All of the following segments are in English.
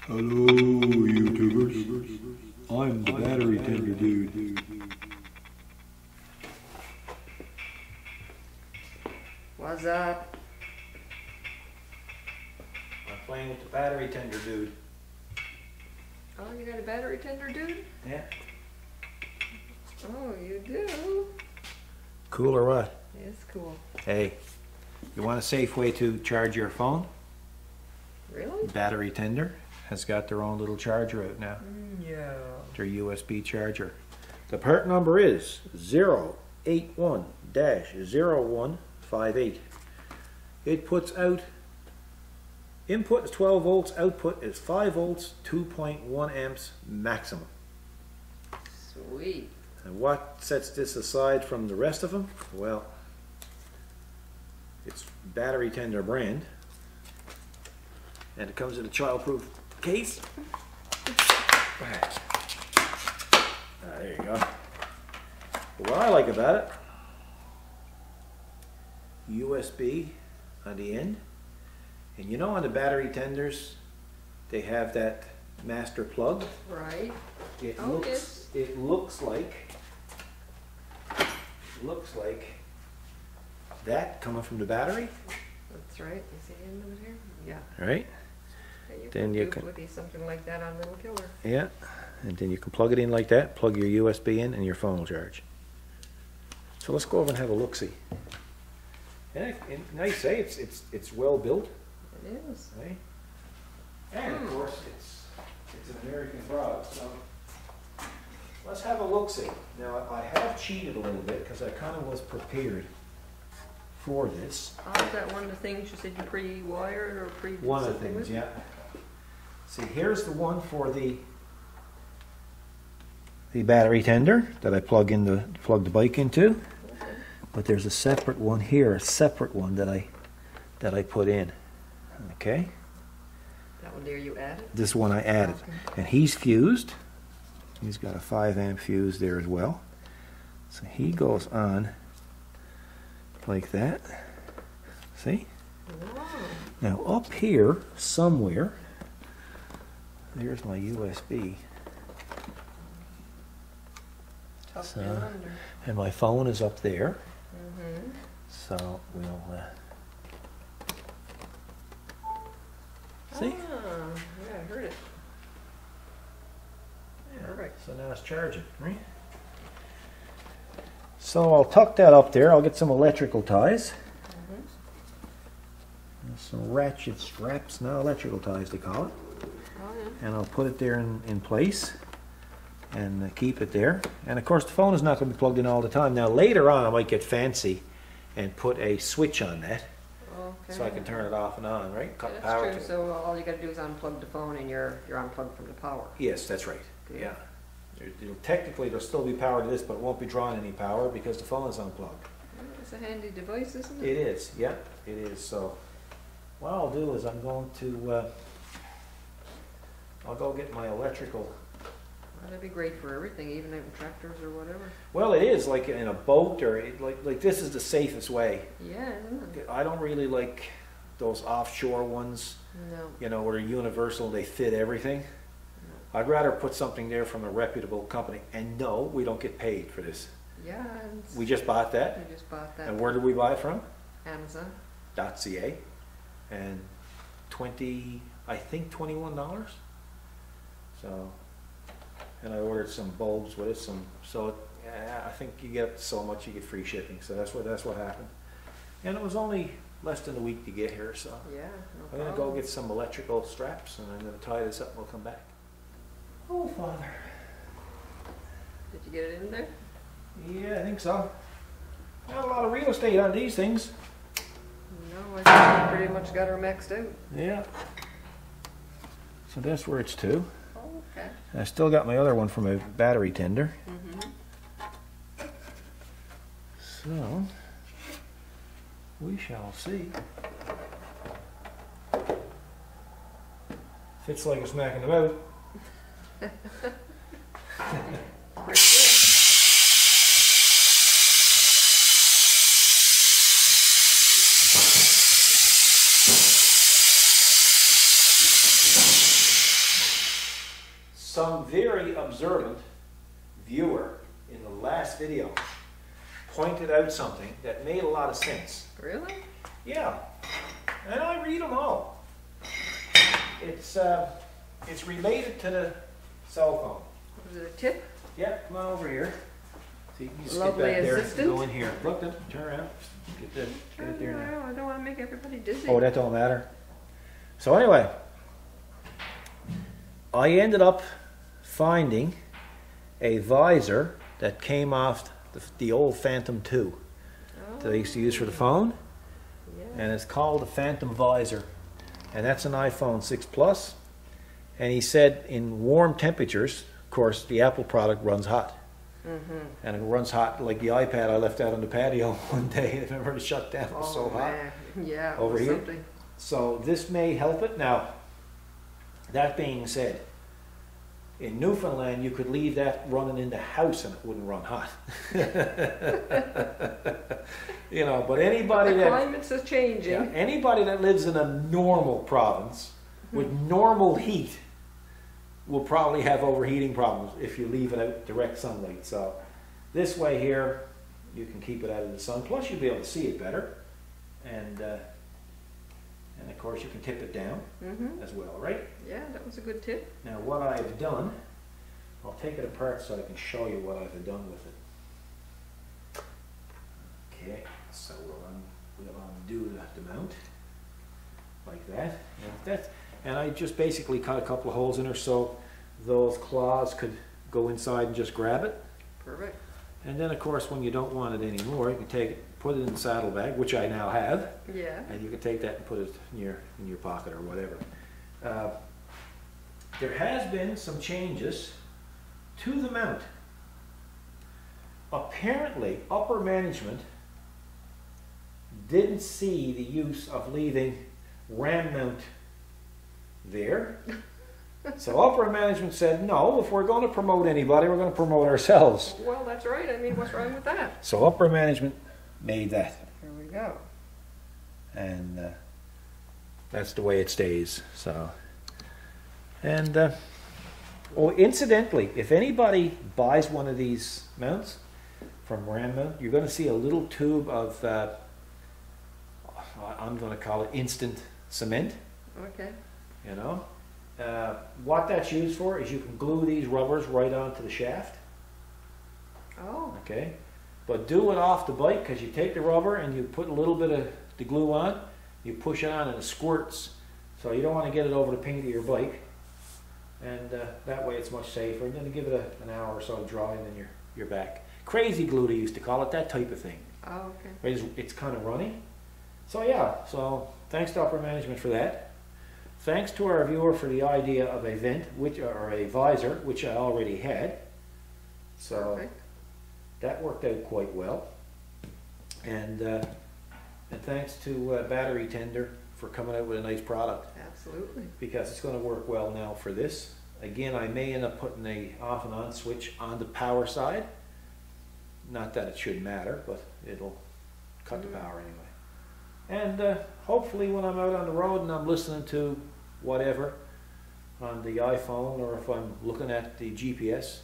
Hello, YouTubers. I'm the battery tender dude. What's up? I'm playing with the battery tender dude. Oh, you got a battery tender, dude? Yeah. Oh, you do? Cool or what? It's cool. Hey, you want a safe way to charge your phone? Really? Battery tender has got their own little charger out now. Yeah. Their USB charger. The part number is 081-0158. It puts out, input is 12 volts, output is 5 volts, 2.1 amps maximum. Sweet. And what sets this aside from the rest of them? Well, it's battery tender brand, and it comes in a childproof case. There you go. But what I like about it, USB on the end, and you know on the battery tenders they have that master plug. Right. It Oh, yes. It looks like that coming from the battery. That's right. You see the end of it here? Yeah. Right. Yeah, you Then can you do can- Woody something like that on Little Killer. Yeah. And then you can plug it in like that, plug your USB in, and your phone will charge. So let's go over and have a look-see. And I say it's well built, It is. right? And of course it's an American product. So let's have a look-see. Now I have cheated a little bit because I kind of was prepared for this. Oh, is that one of the things you said you pre-wired or pre? One of the something things, with? yeah. See, here's the one for the battery tender that I plug the bike into. But there's a separate one here, a separate one that I put in. Okay? That one there you added? This one I added. Okay. And he's fused. He's got a 5 amp fuse there as well. So he goes on like that. See? Wow. Now up here somewhere, there's my USB. Up So, and under. and my phone is up there. Mm-hmm. So we'll see? Ah, yeah, I heard it. Perfect. So now it's charging, right? So I'll tuck that up there. I'll get some electrical ties. Mm-hmm. Some ratchet straps, now electrical ties they call it. Oh, yeah. And I'll put it there in place and keep it there. And of course the phone is not going to be plugged in all the time. Now later on I might get fancy and put a switch on that Okay. so I can turn it off and on, right? Cut Yeah, power that's to true. it. So all you got to do is unplug the phone, and you're unplugged from the power. Yes, that's right. Good. Yeah. Technically there'll still be power to this, but it won't be drawing any power because the phone is unplugged. It's a handy device, isn't it? It is, yeah, it is. So what I'll do is I'm going to I'll go get my electrical. Well, that'd be great for everything, even in tractors or whatever. Well, it is like in a boat or like this is the safest way. Yeah, isn't it? I don't really like those offshore ones, No. you know, where they're universal, they fit everything. I'd rather put something there from a reputable company. And no, we don't get paid for this. Yeah, We just bought that. we just bought that. And where did we buy it from? Amazon. .ca. And I think $21. So, and I ordered some bulbs with it. I think you get so much, you get free shipping. So that's what happened. And it was only less than a week to get here. So Yeah, no I'm gonna problem. go get some electrical straps and I'm gonna tie this up and we'll come back. Oh, Father. Did you get it in there? Yeah, I think so. Not a lot of real estate on these things. No, I think we pretty much got her maxed out. Yeah. So that's where it's to. Oh, okay. I still got my other one from a battery tender. Mm-hmm. So we shall see. Fits like a smack in the mouth. Pretty good. some very observant viewer in the last video pointed out something that made a lot of sense. Really? Yeah, and I read them all. It's related to the cell phone. Was it a tip? Yeah, come on over here. So you can just Lovely get back there assistant. and go in here. Look, turn around. Get it there now. I don't want to make everybody dizzy. Oh, that don't matter. So anyway, I ended up finding a visor that came off the old Phantom 2 that I used to use for the phone, and it's called the Phantom Visor, and that's an iPhone 6 Plus. And he said in warm temperatures, of course, the Apple product runs hot. And it runs hot like the iPad I left out on the patio one day. I remember it shut down. It was so hot. Yeah, over here. Something. So this may help it. Now, that being said, in Newfoundland you could leave that running in the house and it wouldn't run hot. You know, but anybody The that climates are changing. anybody that lives in a normal province with normal heat will probably have overheating problems if you leave it out direct sunlight. So this way here, you can keep it out of the sun. Plus, you'll be able to see it better, and of course you can tip it down as well, right? Yeah, that was a good tip. Now, what I've done, I'll take it apart so I can show you what I've done with it. Okay, so we'll undo the mount like that, and I just basically cut a couple of holes in her so those claws could go inside and just grab it. Perfect. And then, of course, when you don't want it anymore, you can take it, put it in the saddlebag, which I now have. Yeah. And you can take that and put it in your pocket or whatever. There has been some changes to the mount. Apparently, upper management didn't see the use of leaving RAM mount there. So upper management said, no, if we're going to promote anybody, we're going to promote ourselves. Well, that's right. I mean, what's wrong with that? So upper management made that. Here we go. And that's the way it stays. So, and oh, incidentally, if anybody buys one of these mounts from RAM Mount, you're going to see a little tube of I'm going to call it instant cement. Okay. You know, what that's used for is you can glue these rubbers right onto the shaft. Oh. Okay, but do it off the bike, because you take the rubber and you put a little bit of the glue on, you push it on and it squirts. So you don't want to get it over the paint of your bike, and that way it's much safer. And then give it an hour or so to dry, and then you're back. Crazy glue, they used to call it, that type of thing. Oh, okay. It's kind of runny. So yeah, so thanks to upper management for that. Thanks to our viewer for the idea of a vent, or a visor, which I already had. So Perfect. that worked out quite well. And thanks to Battery Tender for coming out with a nice product, Absolutely. because it's going to work well now for this. Again, I may end up putting a off and on switch on the power side. Not that it should matter, but it'll cut the power anyway. And hopefully when I'm out on the road and I'm listening to whatever on the iPhone, or if I'm looking at the GPS,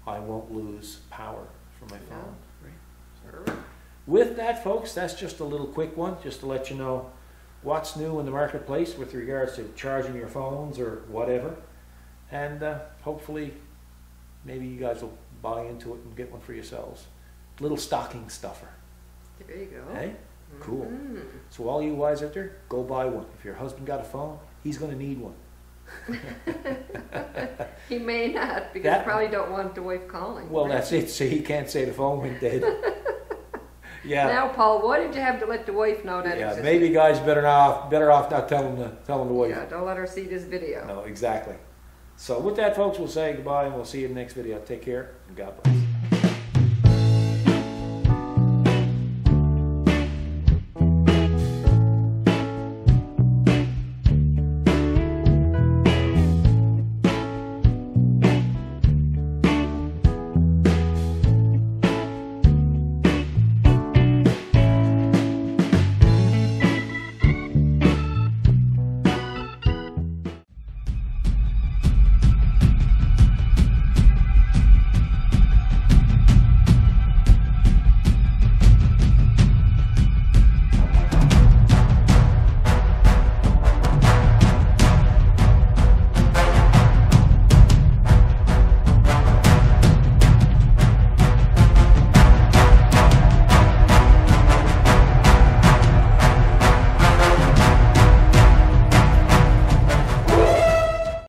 I won't lose power from my phone. Perfect. With that, folks, that's just a little quick one, just to let you know what's new in the marketplace with regards to charging your phones or whatever. And hopefully maybe you guys will buy into it and get one for yourselves. Little stocking stuffer. There you go. Hey? Cool. So all you wives out there, go buy one. If your husband got a phone, he's going to need one. He may not, because you probably don't want the wife calling. Well, right? that's it. So he can't say the phone went dead. Yeah. Now, Paul, why did you have to let the wife know that? Yeah. existed? Maybe guys better off not telling the wife. Yeah, don't let her see this video. No, exactly. So with that, folks, we'll say goodbye and we'll see you in the next video. Take care and God bless.